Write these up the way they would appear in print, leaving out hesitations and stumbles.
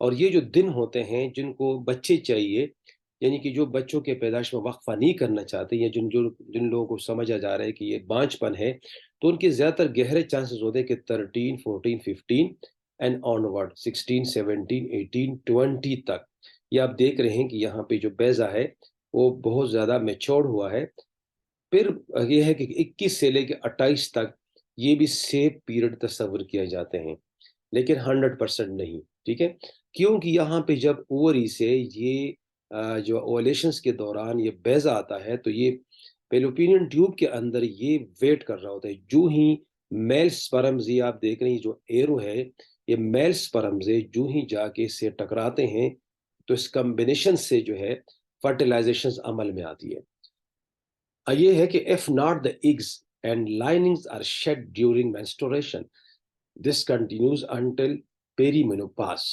اور یہ جو دن ہوتے ہیں جن کو بچے چاہیے، یعنی کہ جو بچوں کے پیدائش میں وقفہ نہیں کرنا چاہتے، یا جن لوگوں کو سمجھا جا رہا ہے کہ یہ بانجھ پن ہے، تو ان کے زیادہ تر گہرے چانسز ہوتے ہیں کہ 13 14 15 اینڈ آن ورڈ 16 17 18 20 تک. یہ آپ دیکھ رہے ہیں کہ یہاں پہ جو بیضا ہے وہ بہت زیادہ میچور ہوا ہے. پھر یہ ہے کہ 21 سے لے کے 28 تک یہ بھی سیف پیریڈ تصور کیا جاتے ہیں، لیکن 100% نہیں. ٹھیک ہے، کیونکہ یہاں پہ جب اووری سے یہ جو اوولیشنز کے دوران یہ بیضا آتا ہے، تو یہ پیلوپینین ٹیوب کے اندر یہ ویٹ کر رہا ہوتا ہے. جو ہی میل سپرمز، یہ آپ دیکھ رہے ہیں جو ایرو ہے، یہ میل سپرمز جو ہی جا کے اس سے ٹکراتے ہیں تو اس کمبینیشن سے جو ہے فرٹیلائزیشن عمل میں آتی ہے. یہ ہے کہ if not the eggs and linings are shed during menstruation, this continues until perimenopause.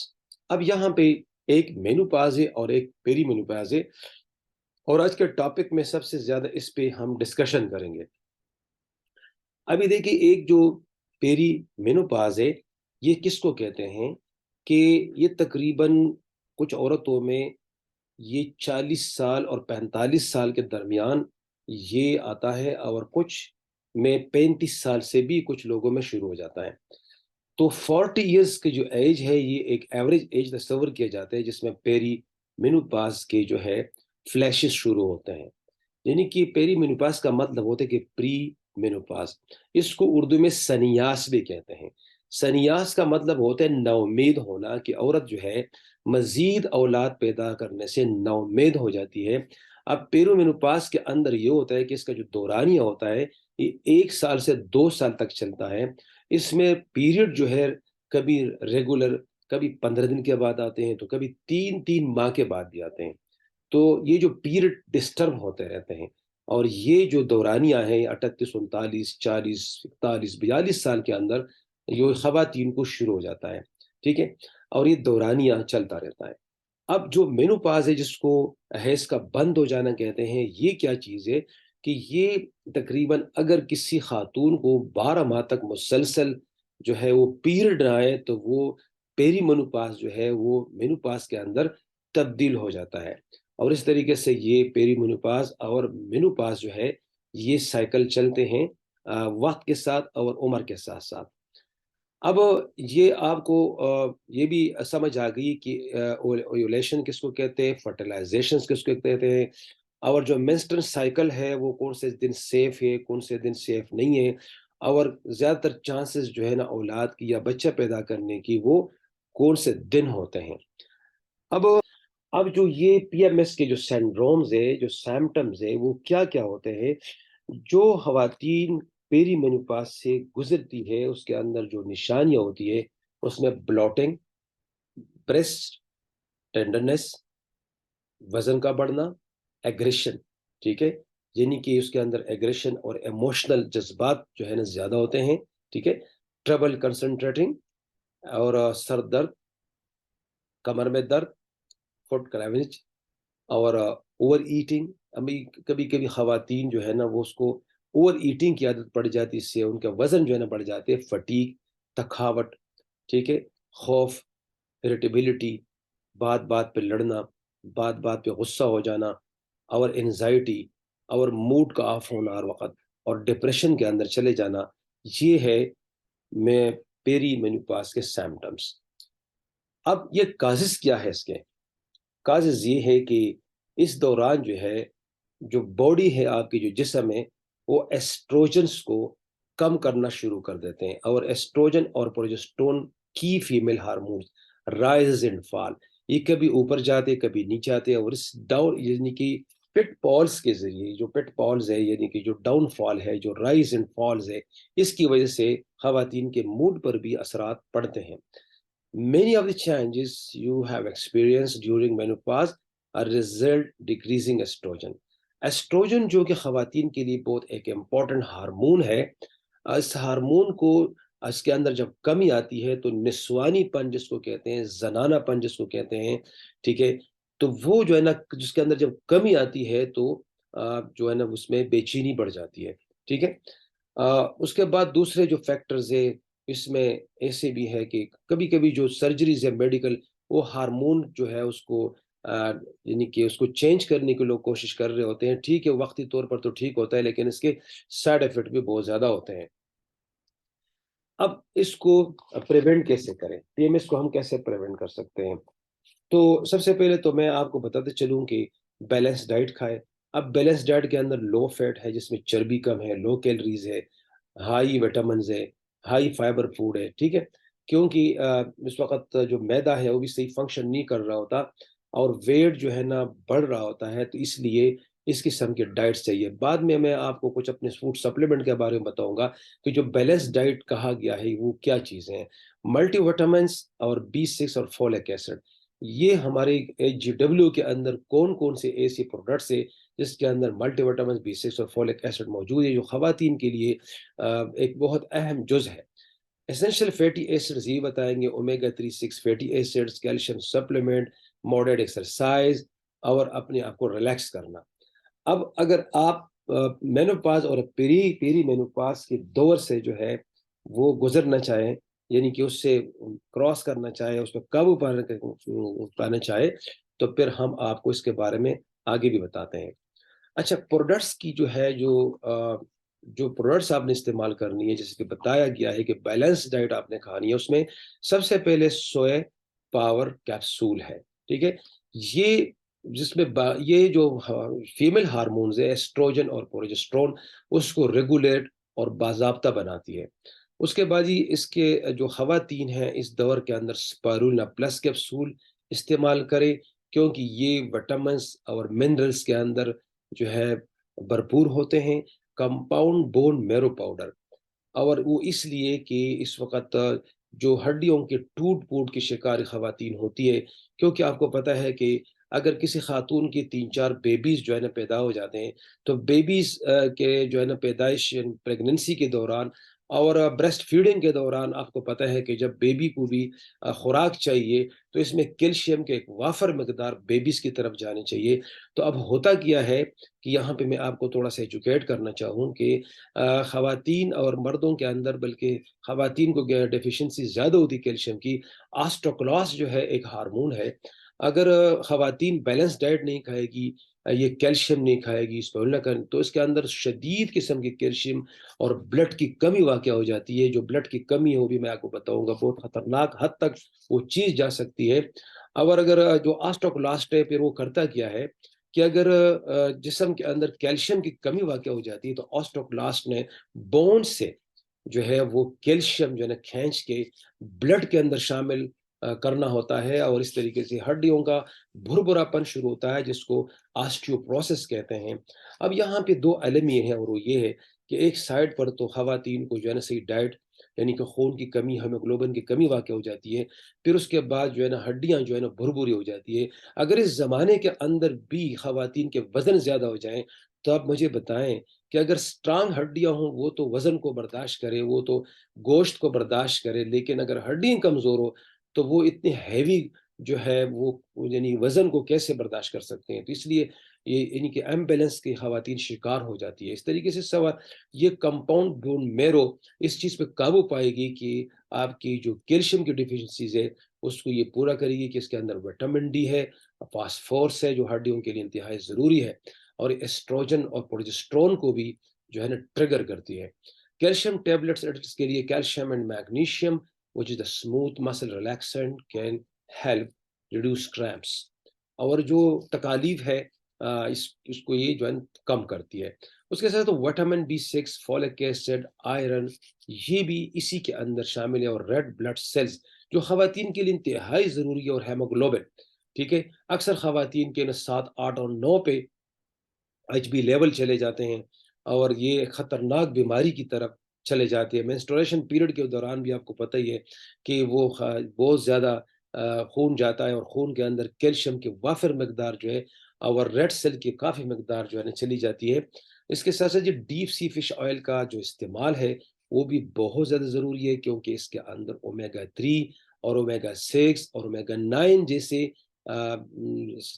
اب یہاں پہ ایک مینوپاز ہے اور ایک پیری مینوپاز ہے، اور آج کے ٹاپک میں سب سے زیادہ اس پہ ہم ڈسکشن کریں گے. ابھی دیکھیے، ایک جو پیری مینوپاز ہے یہ کس کو کہتے ہیں کہ یہ تقریباً کچھ عورتوں میں یہ 40 سال اور 45 سال کے درمیان یہ آتا ہے، اور کچھ میں 35 سال سے بھی کچھ لوگوں میں شروع ہو جاتا ہے. تو 40 ایئرس کی جو ایج ہے یہ ایک ایوریج ایج تصور کیا جاتا ہے جس میں پیری مینوپاز کے جو ہے فلیشز شروع ہوتے ہیں. یعنی کہ پیری مینوپاز کا مطلب ہوتا ہے کہ پری مینوپاز. اس کو اردو میں سنیاس بھی کہتے ہیں. سنیاس کا مطلب ہوتا ہے نومید ہونا، کہ عورت جو ہے مزید اولاد پیدا کرنے سے نومید ہو جاتی ہے. اب پیرو مینوپاز کے اندر یہ ہوتا ہے کہ اس کا جو دورانیہ ہوتا ہے یہ 1 سال سے 2 سال تک چلتا ہے. اس میں پیریڈ جو ہے کبھی ریگولر، کبھی 15 دن کے بعد آتے ہیں، تو کبھی 3 ماہ کے بعد بھی آتے ہیں. تو یہ جو پیریڈ ڈسٹرب ہوتے رہتے ہیں، اور یہ جو دورانیہ ہیں 38 39 40 41 42 سال کے اندر یہ خواتین کو شروع ہو جاتا ہے. ٹھیک ہے، اور یہ دورانیہ چلتا رہتا ہے. اب جو مینوپاز ہے جس کو حیض کا بند ہو جانا کہتے ہیں، یہ کیا چیز ہے کہ یہ تقریباً اگر کسی خاتون کو 12 ماہ تک مسلسل جو ہے وہ پیریڈ نہ آئے تو وہ پیری مینوپاز جو ہے وہ مینوپاز کے اندر تبدیل ہو جاتا ہے. اور اس طریقے سے یہ پیری مینوپاز اور مینوپاز جو ہے یہ سائیکل چلتے ہیں وقت کے ساتھ اور عمر کے ساتھ ساتھ. اب یہ آپ کو یہ بھی سمجھ آ گئی کہ اوولیشن کس کو کہتے ہیں، فرٹیلائزیشن کس کو کہتے ہیں، اور جو مینسٹرل سائیکل ہے وہ کون سے دن سیف ہے، کون سے دن سیف نہیں ہے، اور زیادہ تر چانسز جو ہے نا اولاد کی یا بچہ پیدا کرنے کی وہ کون سے دن ہوتے ہیں. اب جو یہ پی ایم ایس کے جو سینڈرومز ہے، جو سیمٹمز ہے، وہ کیا کیا ہوتے ہیں. جو خواتین پیری مینوپاز سے گزرتی ہے اس کے اندر جو نشانیاں ہوتی ہے اس میں بلوٹنگ، بریسٹ ٹینڈرنس، وزن کا بڑھنا، ایگریشن. ٹھیک ہے، یعنی کہ اس کے اندر ایگریشن اور ایموشنل جذبات جو ہے نا زیادہ ہوتے ہیں. ٹھیک ہے، ٹربل کنسنٹریٹنگ، اور سر درد، کمر میں درد، فٹ کریونچ، اور اوور ایٹنگ. ابھی کبھی کبھی خواتین جو ہے نا وہ اس کو اوور ایٹنگ کی عادت پڑ جاتی، اس سے ان کا وزن جو ہے نا بڑھ جاتے ہیں. فٹیگ، تھکاوٹ. ٹھیک ہے، خوف، اریٹیبلٹی، بات بات پہ لڑنا، بات بات پہ غصہ ہو جانا، اور انزائٹی، اور موڈ کا آف ہونا ہر وقت، اور ڈپریشن کے اندر چلے جانا. یہ ہے میں پیری مینوپاز کے سیمٹمز. اب یہ کازز کیا ہے اس کے؟ کازز یہ ہے کہ اس دوران جو ہے جو باڈی ہے آپ کی، جو جسم ہے، وہ ایسٹروجنس کو کم کرنا شروع کر دیتے ہیں. اور ایسٹروجن اور پروجسٹون کی female hormones rise and fall, یہ کبھی اوپر جاتے کبھی نیچے آتے. اور اس ڈاؤن یعنی کہ پٹ پالز کے ذریعے، جو پٹ پالز ہے یعنی کہ جو ڈاؤن فال ہے، جو رائز اینڈ فالز ہے، اس کی وجہ سے خواتین کے موڈ پر بھی اثرات پڑتے ہیں. Many of the changes you have experienced during menopause are result decreasing estrogen. Estrogen جو کہ خواتین کے لیے بہت ایک امپورٹنٹ ہارمون ہے، اس ہارمون کو اس کے اندر جب کمی آتی ہے تو نسوانی پن جس کو کہتے ہیں، زنانہ پن جس کو کہتے ہیں، ٹھیک ہے، تو وہ جو ہے نا جس کے اندر جب کمی آتی ہے تو جو ہے نا اس میں بے چینی بڑھ جاتی ہے. ٹھیک ہے، اس کے بعد دوسرے جو فیکٹرز ہے اس میں ایسے بھی ہے کہ کبھی کبھی جو سرجریز ہے میڈیکل وہ ہارمون جو ہے اس کو یعنی کہ اس کو چینج کرنے کی لوگ کوشش کر رہے ہوتے ہیں. ٹھیک ہے وقتی طور پر تو ٹھیک ہوتا ہے لیکن اس کے سائڈ ایفیکٹ بھی بہت زیادہ ہوتے ہیں. اب اس کو پریونٹ کیسے کریں, پی ایم ایس کو ہم کیسے پریونٹ کر سکتے ہیں؟ تو سب سے پہلے تو میں آپ کو بتاتے چلوں کہ بیلنس ڈائٹ کھائے. اب بیلنس ڈائٹ کے اندر لو فیٹ ہے جس میں چربی کم ہے, لو کیلریز ہے, ہائی وٹامنز ہے, ہائی فائبر فوڈ ہے. ٹھیک ہے, کیونکہ اس وقت جو میدا ہے وہ بھی صحیح فنکشن نہیں کر رہا ہوتا اور ویٹ جو ہے نا بڑھ رہا ہوتا ہے, تو اس لیے اس قسم کے ڈائٹس چاہیے. بعد میں آپ کو کچھ اپنے فوڈ سپلیمنٹ کے بارے میں بتاؤں گا کہ جو بیلنس ڈائٹ کہا گیا ہے وہ کیا چیزیں ہیں. ملٹی وٹامنس اور B6 اور فولک ایسڈ, یہ ہمارے HGW کے اندر کون کون سے ایسے پروڈکٹس ہیں جس کے اندر ملٹی وٹامنس, B6 اور فولک ایسڈ موجود ہے, جو خواتین کے لیے ایک بہت اہم جز ہے. اسینشل فیٹی ایسڈز یہ بتائیں گے omega 3 6 fatty acids, calcium supplement, moderate exercise اور اپنے آپ کو ریلیکس کرنا. اب اگر آپ مینوپاز اور پیری مینوپاز کے دور سے جو ہے وہ گزرنا چاہیں, یعنی کہ اس سے کراس کرنا چاہے, اس پہ قابو پانا چاہے, تو پھر ہم آپ کو اس کے بارے میں آگے بھی بتاتے ہیں. اچھا, پروڈکٹس کی جو ہے جو پروڈکٹس آپ نے استعمال کرنی ہے, جیسے کہ بتایا گیا ہے کہ بیلنس ڈائٹ آپ نے کھانی ہے, اس میں سب سے پہلے سوئے پاور کیپسول ہے. ٹھیک ہے, یہ جس میں یہ جو فیمیل ہارمونز ہے ایسٹروجن اور پروجسٹرون, اس کو ریگولیٹ اور باضابطہ بناتی ہے. اس کے بعد ہی اس کے جو خواتین ہیں اس دور کے اندر سپائرولنا پلس کیپسول استعمال کرے, کیونکہ یہ وٹامنس اور منرلز کے اندر جو ہے بھرپور ہوتے ہیں. کمپاؤنڈ بون میرو پاؤڈر, اور وہ اس لیے کہ اس وقت جو ہڈیوں کے ٹوٹ پوٹ کی شکار خواتین ہوتی ہے, کیونکہ آپ کو پتہ ہے کہ اگر کسی خاتون کی 3 4 بیبیز جو ہے نا پیدا ہو جاتے ہیں, تو بیبیز کے جو ہے نا پیدائش پریگننسی کے دوران اور بریسٹ فیڈنگ کے دوران آپ کو پتہ ہے کہ جب بیبی کو بھی خوراک چاہیے تو اس میں کیلشیم کے ایک وافر مقدار بیبیز کی طرف جانی چاہیے. تو اب ہوتا کیا ہے کہ یہاں پہ میں آپ کو تھوڑا سا ایجوکیٹ کرنا چاہوں کہ خواتین اور مردوں کے اندر, بلکہ خواتین کو ڈیفیشنسی زیادہ ہوتی کیلشیم کی. آسٹوکلاس جو ہے ایک ہارمون ہے, اگر خواتین بیلنس ڈائٹ نہیں کھائے گی, یہ کیلشیم نہیں کھائے گی, تو اس کے اندر شدید قسم کی کیلشیم اور بلڈ کی کمی واقع ہو جاتی ہے. جو بلڈ کی کمی ہے وہ بھی میں آپ کو بتاؤں گا بہت خطرناک حد تک وہ چیز جا سکتی ہے. اور اگر جو آسٹوکلاسٹ ہے پھر وہ کرتا کیا ہے کہ اگر جسم کے اندر کیلشیم کی کمی واقع ہو جاتی ہے, تو آسٹوکلاسٹ نے بون سے جو ہے وہ کیلشیم جو ہے نا کھینچ کے بلڈ کے اندر شامل کرنا ہوتا ہے, اور اس طریقے سے ہڈیوں کا بھربھرا پن شروع ہوتا ہے جس کو آسٹیوپروسس کہتے ہیں. اب یہاں پہ 2 علم یہ ہیں, اور وہ یہ ہے کہ ایک سائڈ پر تو خواتین کو جو ہے نا صحیح ڈائٹ, یعنی کہ خون کی کمی, ہیموگلوبن کی کمی واقع ہو جاتی ہے, پھر اس کے بعد جو ہے نا ہڈیاں جو ہے نا بھربھری ہو جاتی ہے. اگر اس زمانے کے اندر بھی خواتین کے وزن زیادہ ہو جائیں, تو آپ مجھے بتائیں کہ اگر سٹرانگ ہڈیاں ہوں وہ تو وزن کو برداشت کرے, وہ تو گوشت کو برداشت کرے, لیکن اگر ہڈیاں کمزور ہو تو وہ اتنے ہیوی جو ہے وہ یعنی وزن کو کیسے برداشت کر سکتے ہیں. تو اس لیے یہ یعنی کہ ایمبیلنس کی خواتین شکار ہو جاتی ہے. اس طریقے سے سوال یہ کمپاؤنڈ بون میرو اس چیز پہ قابو پائے گی کہ آپ کی جو کیلشیم کی ڈیفیشنسیز ہے اس کو یہ پورا کرے گی کہ اس کے اندر وٹامن ڈی ہے, فاسفورس ہے جو ہڈیوں کے لیے انتہائی ضروری ہے, اور ایسٹروجن اور پروجسٹرون کو بھی جو ہے نا ٹریگر کرتی ہے. کیلشیم ٹیبلٹس کے لیے calcium and magnesium which is the smooth muscle relaxant can help reduce cramps, اور جو تکالیف ہے اس کو یہ جو ہے کم کرتی ہے. اس کے ساتھ vitamin B6, folk acid, iron یہ بھی اسی کے اندر شامل ہے, اور ریڈ بلڈ سیلز جو خواتین کے لیے انتہائی ضروری ہے, اور ہیموگلوبن. ٹھیک ہے, اکثر خواتین کے 7 8 اور 9 پہ HB لیول چلے جاتے ہیں, اور یہ خطرناک بیماری کی طرف چلے جاتے ہیں. مینسٹریشن پیریڈ کے دوران بھی آپ کو پتہ ہی ہے کہ وہ بہت زیادہ خون جاتا ہے, اور خون کے اندر کیلشیم کی وافر مقدار جو ہے اور ریڈ سیل کی کافی مقدار جو ہے چلی جاتی ہے. اس کے ساتھ ساتھ جو ڈیپ سی فش آئل کا جو استعمال ہے وہ بھی بہت زیادہ ضروری ہے, کیونکہ اس کے اندر اومیگا 3 اور اومیگا 6 اور اومیگا 9 جیسے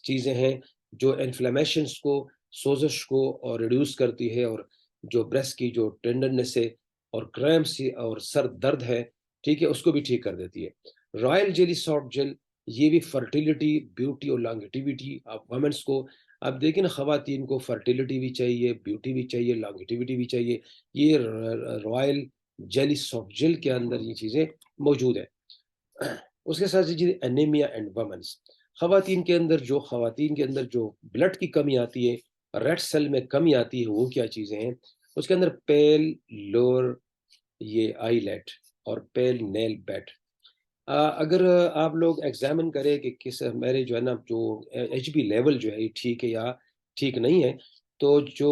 چیزیں ہیں جو انفلیمیشنز کو, سوزش کو اور ریڈیوس کرتی ہے, اور جو بریسٹ کی جو ٹینڈرنس ہے اور کریمپس اور سر درد ہے, ٹھیک ہے, اس کو بھی ٹھیک کر دیتی ہے. رائل جیلی سافٹ جیل یہ بھی فرٹیلیٹی، بیوٹی اور لانگیٹیوٹی آپ وومنس کو، اب دیکھیں نا خواتین کو فرٹیلیٹی بھی چاہیے، بیوٹی بھی چاہیے، لانگیٹیوٹی بھی چاہیے، یہ رائل جیلی سافٹ جیل کے اندر یہ چیزیں موجود ہیں۔ اس کے ساتھ جی انیمیا اینڈ وومنس، خواتین کے اندر جو بلڈ کی کمی آتی ہے، ریڈ سیل میں کمی آتی ہے، وہ کیا چیزیں ہیں؟ اس کے اندر پیل لور یہ آئی لیٹ اور پیل نیل بیٹ۔ اگر آپ لوگ ایگزامن کریں کہ کس میرے جو ہے نا جو ایچ بی لیول جو ہے یہ ٹھیک ہے یا ٹھیک نہیں ہے، تو جو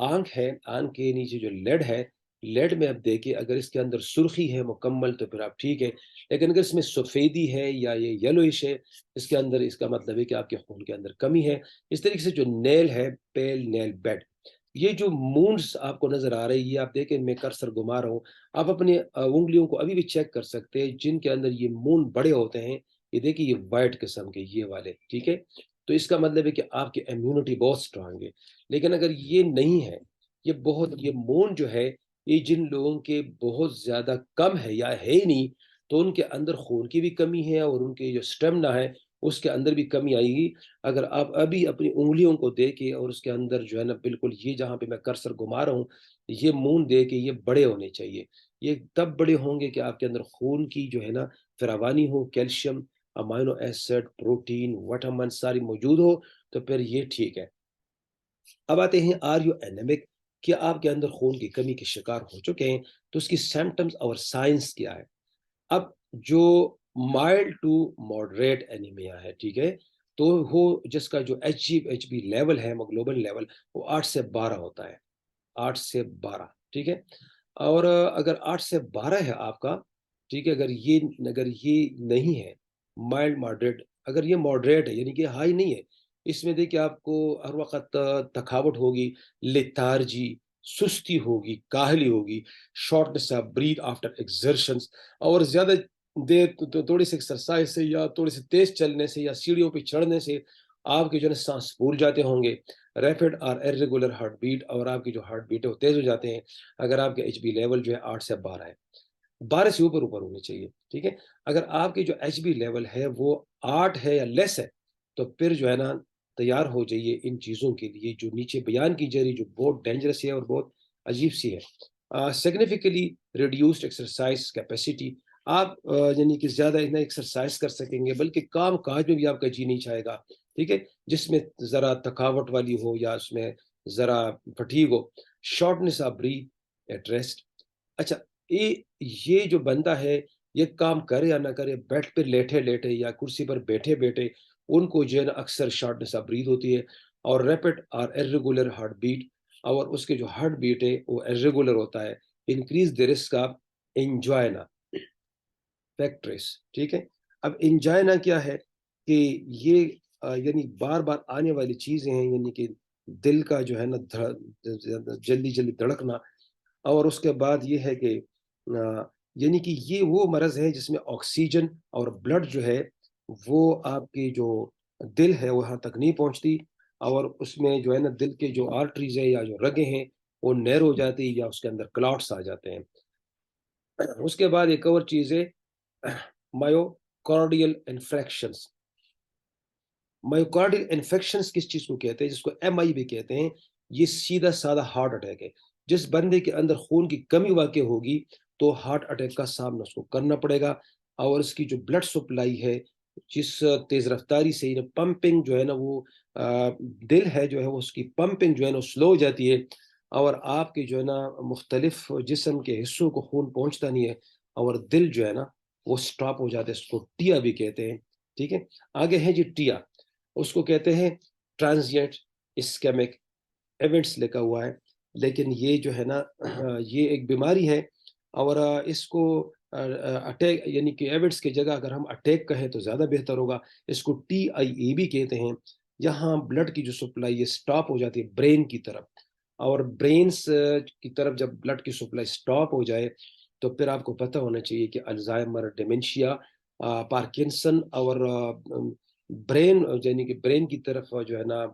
آنکھ ہے، آنکھ کے نیچے جو لیڈ ہے، لیڈ میں آپ دیکھیں اگر اس کے اندر سرخی ہے مکمل تو پھر آپ ٹھیک ہے، لیکن اگر اس میں سفیدی ہے یا یہ یلوئش ہے اس کے اندر، اس کا مطلب ہے کہ آپ کے خون کے اندر کمی ہے۔ اس طریقے سے جو نیل ہے، پیل نیل بیڈ، یہ جو مونز آپ کو نظر آ رہی ہے، آپ دیکھیں میں کرسر گھما رہا ہوں، آپ اپنے انگلیوں کو ابھی بھی چیک کر سکتے ہیں جن کے اندر یہ مون بڑے ہوتے ہیں، یہ دیکھیں یہ وائٹ قسم کے یہ والے، ٹھیک ہے، تو اس کا مطلب ہے کہ آپ کی امیونٹی بہت سٹرانگ ہے۔ لیکن اگر یہ نہیں ہے، یہ مون جو ہے یہ جن لوگوں کے بہت زیادہ کم ہے یا ہے ہی نہیں، تو ان کے اندر خون کی بھی کمی ہے اور ان کے جو اسٹیمنا ہے اس کے اندر بھی کمی آئے گی۔ اگر آپ ابھی اپنی انگلیوں کو دیکھیں اور اس کے اندر جو ہے نا بالکل یہ جہاں پہ میں کرسر گھما رہا ہوں، یہ مون دے کے یہ بڑے ہونے چاہیے، یہ تب بڑے ہوں گے کہ آپ کے اندر خون کی جو ہے نا فراوانی ہو، calcium, amino acid, protein, vitamin ساری موجود ہو، تو پھر یہ ٹھیک ہے۔ اب آتے ہیں آر یو اینیمک، کہ آپ کے اندر خون کی کمی کے شکار ہو چکے ہیں تو اس کی سمپٹمز اور سائنس کیا ہے؟ اب جو مائلڈ ٹو ماڈریٹ اینیمیا ہے، ٹھیک ہے، تو وہ جس کا جو ایچ بی لیول ہے گلوبل لیول، وہ 8 سے 12 ہوتا ہے، 8 سے 12، ٹھیک ہے، اور اگر 8 سے 12 ہے آپ کا، ٹھیک ہے، اگر یہ نہیں ہے مائلڈ ماڈریٹ، اگر یہ ماڈریٹ ہے یعنی کہ ہائی نہیں ہے، اس میں دیکھیں آپ کو ہر وقت تھکاوٹ ہوگی، لیتارجی، سستی ہوگی، کاہلی ہوگی، شارٹنس آف بریتھ آفٹر ایکزرشنز، اور زیادہ دیر تھوڑی سی ایکسرسائز سے یا تھوڑی سی تیز چلنے سے یا سیڑھیوں پہ چڑھنے سے آپ کے جو ہے سانس پھول جاتے ہوں گے، ریپڈ اور irregular ہارٹ بیٹ، اور آپ کی جو ہارٹ بیٹ ہے وہ تیز ہو جاتے ہیں اگر آپ کے ایچ بی لیول جو ہے 8 سے 12 ہے، 12 سے اوپر ہونی چاہیے، ٹھیک ہے۔ اگر آپ کی جو ایچ بی لیول ہے وہ 8 ہے یا لیس ہے، تو پھر جو ہے نا تیار ہو جائیے ان چیزوں کے لیے جو نیچے بیان کی جا رہی، جو بہت ڈینجرس ہے اور بہت عجیب سی ہے۔ سگنیفیکلی ریڈیوسڈ ایکسرسائز کیپیسٹی، آپ یعنی کہ زیادہ نہ ایکسرسائز کر سکیں گے بلکہ کام کاج میں بھی آپ کا جی نہیں چاہے گا، ٹھیک ہے، جس میں ذرا تھکاوٹ والی ہو یا اس میں ذرا فٹیگ ہو، shortness of breath at rest. اچھا، یہ جو بندہ ہے یہ کام کرے یا نہ کرے، بیڈ پہ لیٹے لیٹے یا کرسی پر بیٹھے بیٹھے، ان کو جو ہے نا اکثر شارٹنس آف بریتھ ہوتی ہے اور ریپڈ اور irregular ہارٹ بیٹ، اور اس کے جو ہارٹ بیٹ ہے وہ irregular ہوتا ہے، increase the risk of angina factories, ٹھیک ہے۔ اب انجائنا کیا ہے کہ یہ یعنی بار بار آنے والی چیزیں ہیں، یعنی کہ دل کا جو ہے نا جلدی جلدی دھڑکنا، اور اس کے بعد یہ ہے کہ یعنی کہ یہ وہ مرض ہے جس میں آکسیجن اور بلڈ جو ہے وہ آپ کی جو دل ہے وہاں تک نہیں پہنچتی، اور اس میں جو ہے نا دل کے جو آرٹریز ہے یا جو رگیں ہیں وہ نیر ہو جاتی یا اس کے اندر کلاٹس آ جاتے ہیں۔ اس کے بعد ایک اور چیز ہے مایوکارڈیل انفیکشنز۔ مایوکارڈیل انفیکشنز کس چیز کو کہتے ہیں؟ جس کو ایم آئی بھی کہتے ہیں، یہ سیدھا سادہ ہارٹ اٹیک ہے۔ جس بندے کے اندر خون کی کمی واقع ہوگی تو ہارٹ اٹیک کا سامنا اس کو کرنا پڑے گا، اور اس کی جو بلڈ سپلائی ہے جس تیز رفتاری سے پمپنگ جو ہے نا وہ دل ہے جو ہے وہ اس کی پمپنگ جو ہے نا سلو ہو جاتی ہے، اور آپ کے جو ہے نا مختلف جسم کے حصوں کو خون پہنچتا نہیں ہے، اور دل جو ہے نا وہ سٹاپ ہو جاتا ہے، اس کو ٹیا بھی کہتے ہیں، ٹھیک ہے۔ آگے ہے جی ٹیا، اس کو کہتے ہیں ٹرانزینٹ اسکیمک ایونٹس لکھا ہوا ہے، لیکن یہ جو ہے نا یہ ایک بیماری ہے، اور اس کو اٹیک یعنی کہ ایونٹس کی جگہ اگر ہم اٹیک کہیں تو زیادہ بہتر ہوگا، اس کو ٹی آئی اے بھی کہتے ہیں۔ یہاں بلڈ کی جو سپلائی یہ سٹاپ ہو جاتی ہے برین کی طرف، اور برینز کی طرف جب بلڈ کی سپلائی سٹاپ ہو جائے تو پھر آپ کو پتہ ہونا چاہیے کہ الزائمر، ڈیمنشیا، پارکنسن، اور برین یعنی کہ برین کی طرف جو ہے نا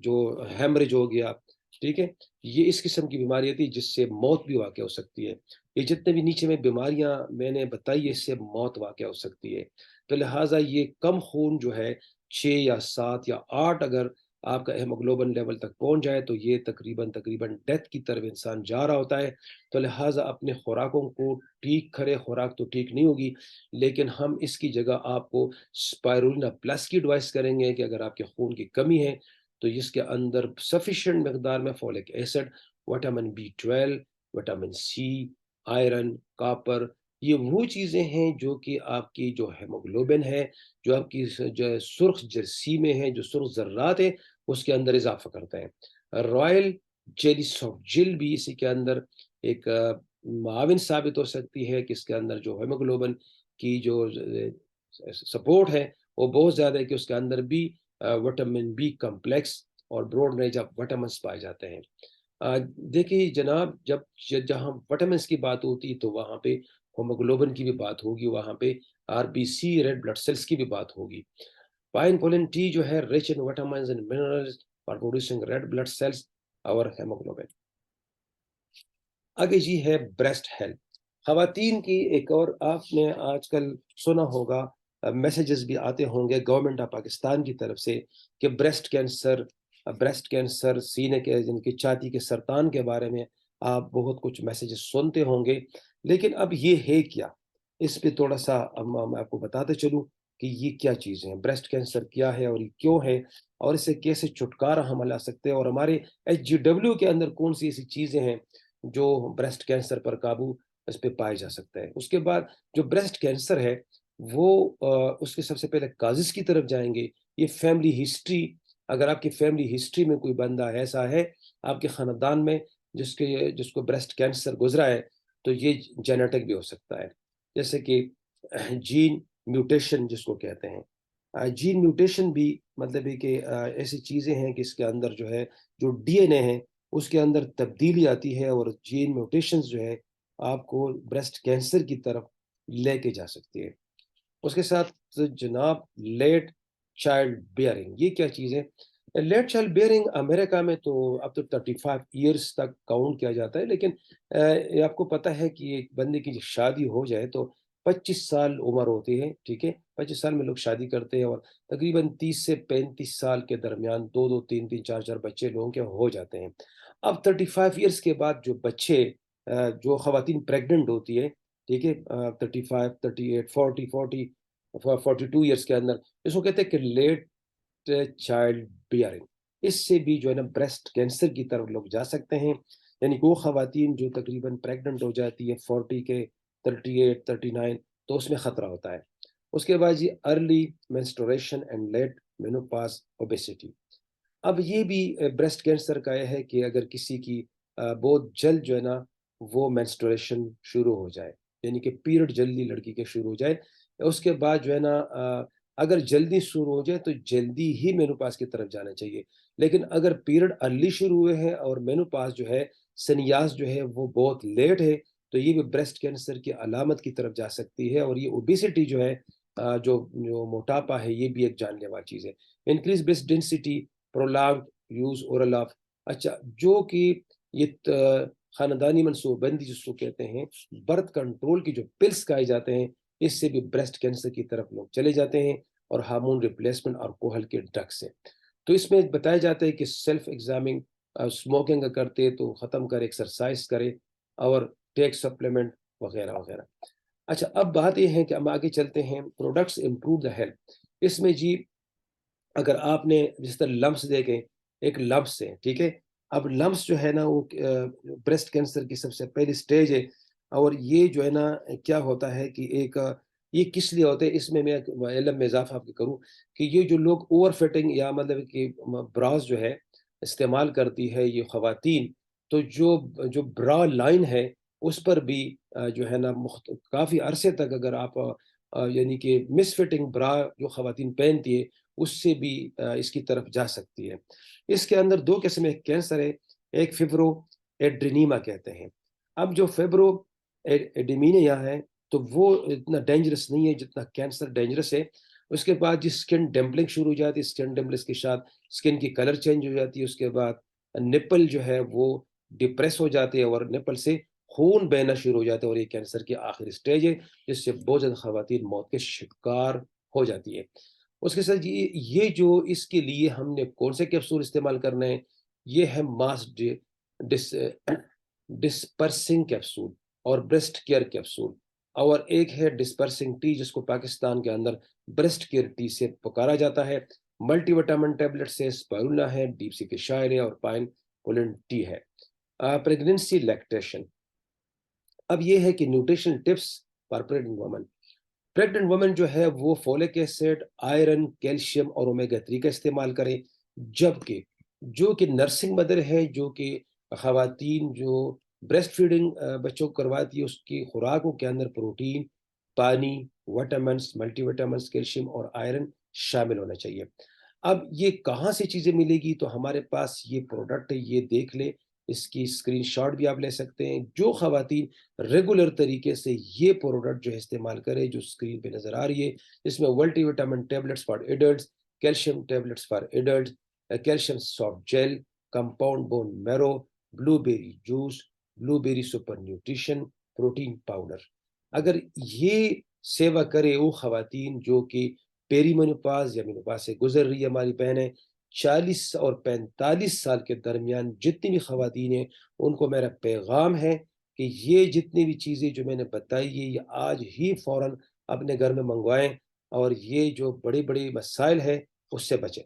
جو ہیمریج ہو گیا، ٹھیک ہے، یہ اس قسم کی بیماری تھی جس سے موت بھی واقع ہو سکتی ہے۔ یہ جتنے بھی نیچے میں بیماریاں میں نے بتائی اس سے موت واقع ہو سکتی ہے۔ تو لہٰذا یہ کم خون جو ہے 6 یا 7 یا 8 اگر آپ کا ہیموگلوبن لیول تک پہنچ جائے تو یہ تقریباً ڈیتھ کی طرف انسان جا رہا ہوتا ہے. تو لہٰذا اپنے خوراکوں کو ٹھیک کرے. خوراک تو ٹھیک نہیں ہوگی لیکن ہم اس کی جگہ آپ کو اسپائرولنا پلس کی ایڈوائس کریں گے کہ اگر آپ کے خون کی کمی ہے تو اس کے اندر سفیشینٹ مقدار میں folic acid, vitamin B12، vitamin C, iron, copper, یہ وہ چیزیں ہیں جو کہ آپ کی جو ہیموگلوبن ہے، جو آپ کی جو سرخ جرسی میں ہے، جو سرخ ذرات ہیں اس کے اندر اضافہ کرتا ہے. رائل جیلی سافٹ جل بھی اسی کے اندر ایک معاون ثابت ہو سکتی ہے کہ اس کے اندر جو ہیموگلوبن کی جو سپورٹ ہے وہ بہت زیادہ ہے کہ اس کے اندر بھی وٹامن B کمپلیکس اور براڈ رینج آف وٹامنس پائے جاتے ہیں. دیکھیے جناب، جہاں وٹامنس کی بات ہوتی ہے تو وہاں پہ ہوموگلوبن کی بھی بات ہوگی، وہاں پہ RBC ریڈ بلڈ سیلز کی بھی بات ہوگی. پائن پولن ٹی جو ہے rich in vitamins and minerals for producing red blood cells اور ہیموگلوبن. آگے جی ہے بریسٹ ہیلتھ. خواتین کی ایک اور آپ نے آج کل سنا ہوگا، میسیجز بھی آتے ہوں گے گورنمنٹ آف پاکستان کی طرف سے کہ بریسٹ کینسر، سینے کے جن کی چھاتی کے سرطان کے بارے میں آپ بہت کچھ میسیجز سنتے ہوں گے. لیکن اب یہ ہے کیا، اس پہ تھوڑا سا میں آپ کو بتاتے چلوں کہ یہ کیا چیزیں ہیں، بریسٹ کینسر کیا ہے اور یہ کیوں ہے اور اسے کیسے چھٹکارا ہم لا سکتے ہیں، اور ہمارے HGW کے اندر کون سی ایسی چیزیں ہیں جو بریسٹ کینسر پر قابو اس پہ پائے جا سکتا ہے. اس کے بعد جو بریسٹ کینسر ہے وہ اس کے سب سے پہلے کازز کی طرف جائیں گے. یہ فیملی ہسٹری، اگر آپ کی فیملی ہسٹری میں کوئی بندہ ایسا ہے آپ کے خاندان میں جس کو بریسٹ کینسر گزرا ہے تو یہ جینیٹک بھی ہو سکتا ہے. جیسے کہ جین میوٹیشن جس کو کہتے ہیں، جین میوٹیشن بھی مطلب ہے کہ ایسی چیزیں ہیں کہ اس کے اندر جو ہے جو DNA ہے اس کے اندر تبدیلی آتی ہے اور جین میوٹیشنز جو ہے آپ کو بریسٹ کینسر کی طرف لے کے جا سکتی ہے. اس کے ساتھ جناب لیٹ چائلڈ بیئرنگ، یہ کیا چیز ہے؟ لیٹ چائلڈ بیئرنگ امریکہ میں تو اب تو 35 ایئرس تک کاؤنٹ کیا جاتا ہے، لیکن آپ کو پتہ ہے کہ ایک بندے کی شادی ہو جائے تو 25 سال عمر ہوتی ہے، ٹھیک ہے، 25 سال میں لوگ شادی کرتے ہیں اور تقریباً 30 سے 35 سال کے درمیان 2 3 4 بچے لوگوں کے ہو جاتے ہیں. اب 35 ایئرس کے بعد جو بچے جو خواتین پریگننٹ ہوتی ہے، ٹھیک ہے، 35 38 42 ایئرس کے اندر، اس کو کہتے ہیں کہ لیٹ چائلڈ بیئرنگ. اس سے بھی جو ہے نا بریسٹ کینسر کی طرف لوگ جا سکتے ہیں. یعنی وہ خواتین جو تقریباً پریگننٹ ہو جاتی ہے 40 کے 38 39 تو اس میں خطرہ ہوتا ہے. اس کے بعد یہ early menstruation and late menopause obesity. اب یہ بھی بریسٹ کینسر کا یہ ہے کہ اگر کسی کی بہت جلد جو ہے نا وہ مینسٹوریشن شروع ہو جائے، یعنی کہ پیریڈ جلدی لڑکی کے شروع ہو جائے، اس کے بعد جو ہے نا اگر جلدی شروع ہو جائے تو جلدی ہی مینوپاز کی طرف جانا چاہیے. لیکن اگر پیریڈ ارلی شروع ہوئے ہیں اور مینوپاز جو ہے سنیاس جو ہے وہ بہت لیٹ ہے تو یہ بھی بریسٹ کینسر کی علامت کی طرف جا سکتی ہے. اور یہ اوبیسٹی جو ہے جو موٹاپا ہے یہ بھی ایک جان لیوا چیز ہے. Increase breast density, prolong use oral of, اچھا جو کہ یہ خاندانی منصوبہ بندی جس کو کہتے ہیں، برتھ کنٹرول کی جو پلس کھائے جاتے ہیں اس سے بھی بریسٹ کینسر کی طرف لوگ چلے جاتے ہیں، اور ہارمون ریپلیسمنٹ اور کوہل کے ڈرگ سے. تو اس میں بتایا جاتا ہے کہ سیلف ایگزامنگ، اسموکنگ کرتے تو ختم کرے، ایکسرسائز کرے اور ٹیک سپلیمنٹ وغیرہ وغیرہ. اچھا اب بات یہ ہے کہ ہم آگے چلتے ہیں پروڈکٹس امپروو دا ہیلتھ. اس میں جی اگر آپ نے جس طرح لمپس دیکھیں، ایک لمپس ہے، ٹھیک ہے، اب لمپس جو ہے نا وہ بریسٹ کینسر کی سب سے پہلی سٹیج ہے. اور یہ جو ہے نا کیا ہوتا ہے کہ ایک یہ کس لیے ہوتا ہے، اس میں علم میں اضافہ آپ کروں کہ یہ جو لوگ اوور فٹنگ یا مطلب کہ براز جو ہے استعمال کرتی ہے یہ خواتین، تو جو برا لائن ہے اس پر بھی جو ہے نا کافی عرصے تک اگر آپ یعنی کہ مس فٹنگ برا جو خواتین پہنتی ہے اس سے بھی اس کی طرف جا سکتی ہے. اس کے اندر 2 قسم کینسر ہے، ایک فیبرو ایڈرینیما کہتے ہیں. اب جو فیبرو ایڈیمینیا ہے تو وہ اتنا ڈینجرس نہیں ہے جتنا کینسر ڈینجرس ہے. اس کے بعد جس اسکن ڈمپلنگ شروع ہو جاتی ہے، اسکن ڈمپلنگ کے ساتھ اسکن کی کلر چینج ہو جاتی ہے. اس کے بعد نپل جو ہے وہ ڈپریس ہو جاتے ہیں اور نپل سے خون بہنا شروع ہو جاتا ہے، اور یہ کینسر کی آخری سٹیج ہے جس سے بہت زیادہ خواتین موت کے شکار ہو جاتی ہے۔ اس کے ساتھ یہ جو اس کے لیے ہم نے کون سے کیپسول استعمال کرنا ہے، یہ ہے ماس ڈسپرسنگ کیپسول اور بریسٹ کیئر کیپسول، اور ایک ہے ڈسپرسنگ ٹی جس کو پاکستان کے اندر بریسٹ کیئر ٹی سے پکارا جاتا ہے، ملٹی وٹامن ٹیبلٹ سے اسپائرولا ہے، ڈیپ سی فش آئل ہے، اور پائن پولن ٹی ہے۔ پریگنینسی لیکٹیشن، اب یہ ہے کہ nutrition tips for pregnant women. Pregnant women جو ہے وہ فولک ایسڈ، آئرن، کیلشیم اور اومیگا 3 کا استعمال کریں، جبکہ جو کہ نرسنگ مدر ہے، جو کہ خواتین جو بریسٹ فیڈنگ بچوں کو کرواتی ہے، اس کی خوراکوں کے اندر پروٹین، پانی، وٹامنس، ملٹی وٹامنس، کیلشیم اور آئرن شامل ہونا چاہیے۔ اب یہ کہاں سے چیزیں ملے گی؟ تو ہمارے پاس یہ پروڈکٹ ہے، یہ دیکھ لیں، اس کی اسکرین شاٹ بھی آپ لے سکتے ہیں۔ جو خواتین ریگولر طریقے سے یہ پروڈکٹ جو ہے استعمال کرے، جو اسکرین پہ نظر آ رہی ہے، اس میں multi vitamin tablets for adults, calcium tablets for adults, calcium soft gel, compound bone marrow, blue berry juice, بلو بیری سپر نیوٹریشن، پروٹین پاؤڈر۔ اگر یہ سیوا کرے وہ خواتین جو کہ پیری مینوپاز یا مینوپاز سے گزر رہی ہے، ہماری بہنیں 40 اور 45 سال کے درمیان جتنی بھی خواتین ہیں، ان کو میرا پیغام ہے کہ یہ جتنی بھی چیزیں جو میں نے بتائی ہے، یہ آج ہی فوراً اپنے گھر میں منگوائیں، اور یہ جو بڑے بڑے مسائل ہیں اس سے بچیں۔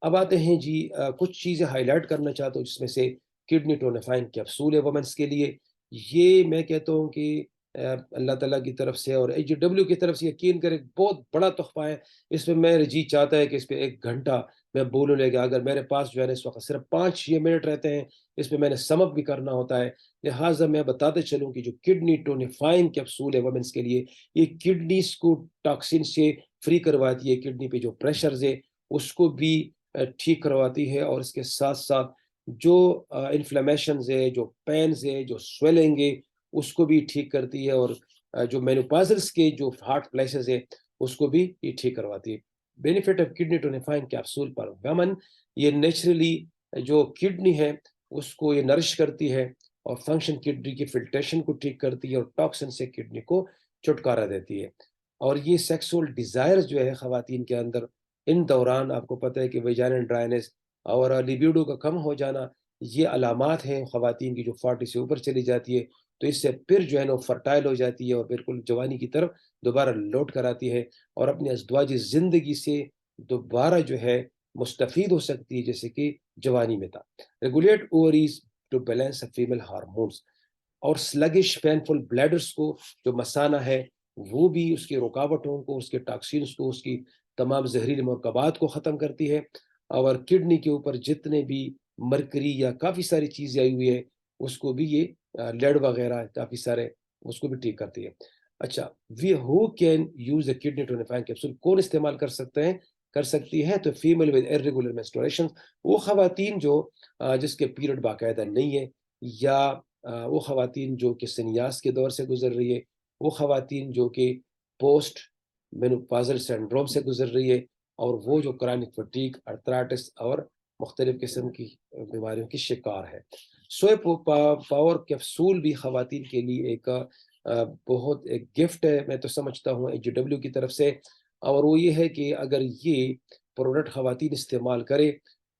اب آتے ہیں جی، کچھ چیزیں ہائی لائٹ کرنا چاہتا ہوں، جس میں سے کڈنی ٹونیفائنگ کیپسول ہے وومنس کے لیے۔ یہ میں کہتا ہوں کہ اللہ تعالیٰ کی طرف سے اور AGW کی طرف سے یقین کرے بہت بڑا تحفہ ہے۔ اس میں میرے جی چاہتا ہے کہ اس پہ 1 گھنٹہ میں بولوں لے گا، اگر میرے پاس جو ہے اس وقت صرف 5-6 منٹ رہتے ہیں، اس پہ میں نے سم اپ بھی کرنا ہوتا ہے، لہٰذا میں بتاتے چلوں کہ جو کڈنی ٹونیفائنگ کیپسول ہے وومنس کے لیے، یہ کڈنیز کو ٹاکسین سے فری کرواتی ہے، کڈنی پہ جو پریشرز ہے اس کو بھی ٹھیک کرواتی ہے، اور اس کے ساتھ ساتھ جو انفلیمیشنز ہے، جو پینز ہے، جو سویلنگ ہے، اس کو بھی ٹھیک کرتی ہے، اور جو مینوپازلس کے جو ہارٹ پلیسز ہے اس کو بھی یہ ٹھیک کرواتی ہے۔ Benefit of kidney tonifying capsule for women, یہ نیچرلی جو کڈنی ہے اس کو یہ نرش کرتی ہے، اور فنکشن کڈنی کی فلٹریشن کو ٹھیک کرتی ہے، اور ٹاکسن سے کڈنی کو چھٹکارا دیتی ہے۔ اور یہ سیکسول ڈیزائر جو ہے خواتین کے اندر، ان دوران آپ کو پتہ ہے کہ ویجائنل ڈرائنس اور لیبیڈو کا کم ہو جانا، یہ علامات ہیں خواتین کی جو 40 سے اوپر چلی جاتی ہے، تو اس سے پھر جو ہے نا فرٹائل ہو جاتی ہے، اور بالکل جوانی کی طرف دوبارہ لوٹ کر آتی ہے، اور اپنی ازدواجی زندگی سے دوبارہ جو ہے مستفید ہو سکتی ہے، جیسے کہ جوانی میں تھا۔ Regulate ovaries to balance female hormones, اور سلگش پینفل بلیڈرز کو جو مسانہ ہے وہ بھی اس کی رکاوٹوں کو، اس کے ٹاکسینز کو، اس کی تمام زہریلی مرکبات کو ختم کرتی ہے، اور کڈنی کے اوپر جتنے بھی مرکری یا کافی ساری چیزیں آئی ہوئی ہے اس کو بھی یہ لیڈ وغیرہ کافی سارے اس کو بھی ٹھیک کرتی ہے۔ اچھا، who can use a kidney tonifying capsule, کون استعمال کر سکتی ہے؟ تو فیمیل ود ارریگولر مینسٹرویشن، وہ خواتین جو جس کے پیریڈ باقاعدہ نہیں ہے، یا وہ خواتین جو کہ سنیاس کے دور سے گزر رہی ہے، وہ خواتین جو کہ پوسٹ مینوپازل سنڈروم سے گزر رہی ہے، اور وہ جو کرانک فٹیگ، ارتھرائٹس اور مختلف قسم کی بیماریوں کی شکار ہے۔ سوئے پاور کیپسول بھی خواتین کے لیے ایک بہت ایک گفٹ ہے، میں تو سمجھتا ہوں AGW کی طرف سے، اور وہ یہ ہے کہ اگر یہ پروڈکٹ خواتین استعمال کرے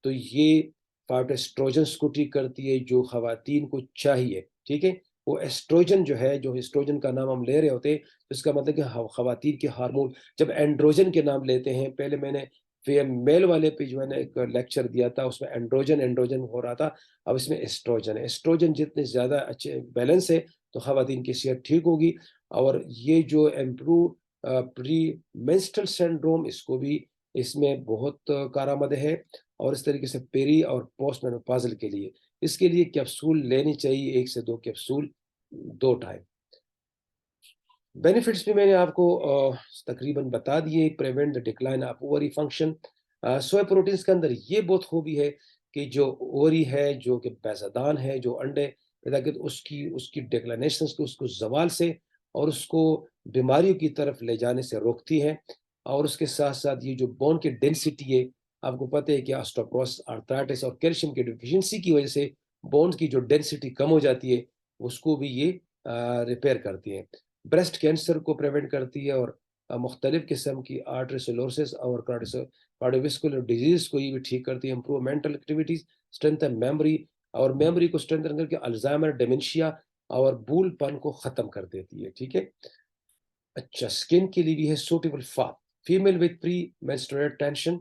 تو یہ ایسٹروجنس کو ٹھیک کرتی ہے جو خواتین کو چاہیے، ٹھیک ہے؟ وہ ایسٹروجن جو ہے، جو ایسٹروجن کا نام ہم لے رہے ہوتے ہیں، اس کا مطلب کہ خواتین کے ہارمون جب اینڈروجن کے نام لیتے ہیں، پہلے میں نے میل والے پہ جو ہے نا ایک لیکچر دیا تھا، اس میں اینڈروجن ہو رہا تھا، اب اس میں ایسٹروجن ہے۔ ایسٹروجن جتنے زیادہ اچھے بیلنس ہے تو خواتین کی صحت ٹھیک ہوگی، اور یہ جو امپروو پری مینسٹرل سنڈروم، اس کو بھی اس میں بہت کارآمد ہے، اور اس طریقے سے پیری اور پوسٹ مینوپازل کے لیے اس کے لیے کیپسول لینی چاہیے، 1 سے 2 کیپسول 2 ٹائم۔ بینیفٹس بھی میں نے آپ کو تقریباً بتا دیے۔ Prevent the decline of اووری function, سوئے پروٹینز کے اندر یہ بہت خوبی ہے کہ جو اووری ہے، جو کہ پیزادان ہے، جو انڈے پیدا کرتے، اس کی ڈیکلینیشنز کو، اس کو زوال سے اور اس کو بیماریوں کی طرف لے جانے سے روکتی ہے، اور اس کے ساتھ ساتھ یہ جو بون کی ڈینسٹی ہے، آپ کو پتہ ہے کہ آسٹوپروس، آرتھرائٹس اور کیلشیم کی ڈیفیشنسی کی وجہ سے بونز کی جو ڈینسٹی کم ہو جاتی ہے، اس کو بھی یہ ریپیئر کرتی ہے۔ بریسٹ کینسر کو پریونٹ کرتی ہے، اور مختلف قسم کی آرٹریسلورسس اور کارڈیوویسکولر ڈیزیز کو یہ بھی ٹھیک کرتی ہے، improve mental activities, strengthen memory, اور میموری کو اسٹرینتھن کر کے الزائمر، ڈیمنشیا اور بھول پن کو ختم کر دیتی ہے، ٹھیک ہے۔ اچھا، اسکن کے لیے بھی ہے suitable female with pre menstrual tension,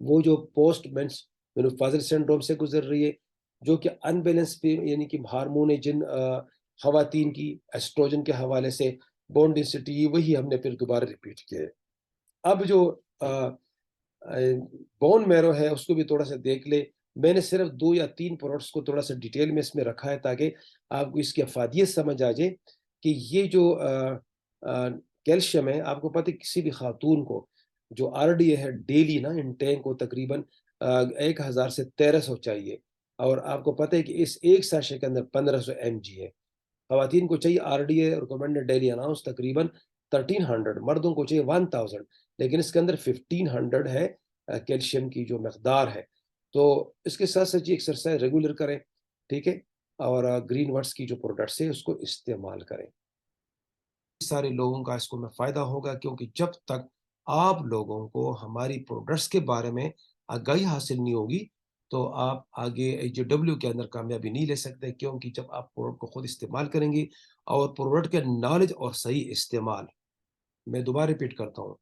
وہ جو پوسٹ مینوپازل سنڈروم سے گزر رہی ہے، جو کہ ان بیلنس پہ یعنی کہ ہارمون ہے جن خواتین کی ایسٹروجن کے حوالے سے بون ڈینسٹی، وہی ہم نے پھر دوبارہ ریپیٹ کیا ہے۔ اب جو بون میرو ہے اس کو بھی تھوڑا سا دیکھ لے، میں نے صرف 2 یا 3 پروڈکٹس کو تھوڑا سا ڈیٹیل میں اس میں رکھا ہے تاکہ آپ کو اس کی افادیت سمجھ آ جائے کہ یہ جو کیلشیم ہے، آپ کو پتہ ہے کسی بھی خاتون کو جو آر ڈی اے ہے ڈیلی نا انٹیک کو تقریباً 1000 سے 1300 چاہیے، اور آپ کو پتہ ہے کہ اس ایک سیشے کے اندر 1500 mg ہے۔ خواتین کو چاہیے R D A recommended daily allowance تقریباً 1300، مردوں کو چاہیے 1000، لیکن اس کے اندر 1500 ہے کیلشیم کی جو مقدار ہے۔ تو اس کے ساتھ ساتھ ایکسرسائز ریگولر کریں، ٹھیک ہے، اور گرین ورڈس کی جو پروڈکٹس ہے اس کو استعمال کریں۔ سارے لوگوں کا اس کو میں فائدہ ہوگا، کیونکہ جب تک آپ لوگوں کو ہماری پروڈکٹس کے بارے میں آگاہی حاصل نہیں ہوگی تو آپ آگے AJW کے اندر کامیابی نہیں لے سکتے، کیونکہ جب آپ پروڈکٹ کو خود استعمال کریں گے اور پروڈکٹ کے نالج اور صحیح استعمال، میں دوبارہ ریپیٹ کرتا ہوں،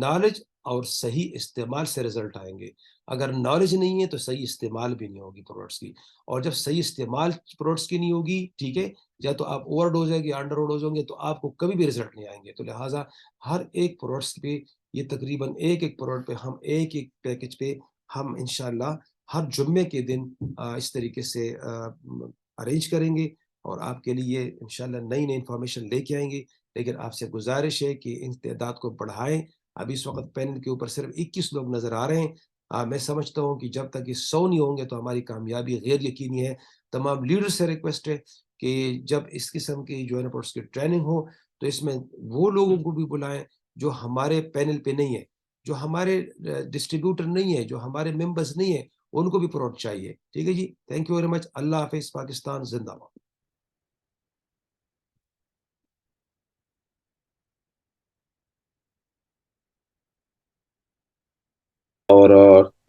نالج اور صحیح استعمال سے رزلٹ آئیں گے۔ اگر نالج نہیں ہے تو صحیح استعمال بھی نہیں ہوگی پروڈکٹس کی، اور جب صحیح استعمال پروڈکٹس کی نہیں ہوگی، ٹھیک ہے، یا تو آپ اوور ڈوز ہے یا انڈر ڈوز ہوں گے تو آپ کو کبھی بھی رزلٹ نہیں آئیں گے۔ تو لہٰذا ہر ایک پروڈکٹس پہ یہ تقریباً ایک پروڈکٹ پہ ہم ایک پیکج پہ ہم انشاءاللہ ہر جمعے کے دن اس طریقے سے ارینج کریں گے اور آپ کے لیے انشاءاللہ نئی نئی انفارمیشن لے کے آئیں گے۔ لیکن آپ سے گزارش ہے کہ ان تعداد کو بڑھائیں۔ ابھی اس وقت پینل کے اوپر صرف 21 لوگ نظر آ رہے ہیں۔ میں سمجھتا ہوں کہ جب تک یہ 100 نہیں ہوں گے تو ہماری کامیابی غیر یقینی ہے۔ تمام لیڈر سے ریکویسٹ ہے کہ جب اس قسم کی جو ہے کی ٹریننگ ہو تو اس میں وہ لوگوں کو بھی بلائیں جو ہمارے پینل پہ نہیں ہے، جو ہمارے ڈسٹریبیوٹر نہیں ہے، جو ہمارے ممبرز نہیں ہیں، ان کو بھی پروڈکٹ چاہیے، ٹھیک ہے جی۔ Thank you very much. اللہ حافظ۔ پاکستان زندہ باد۔ اور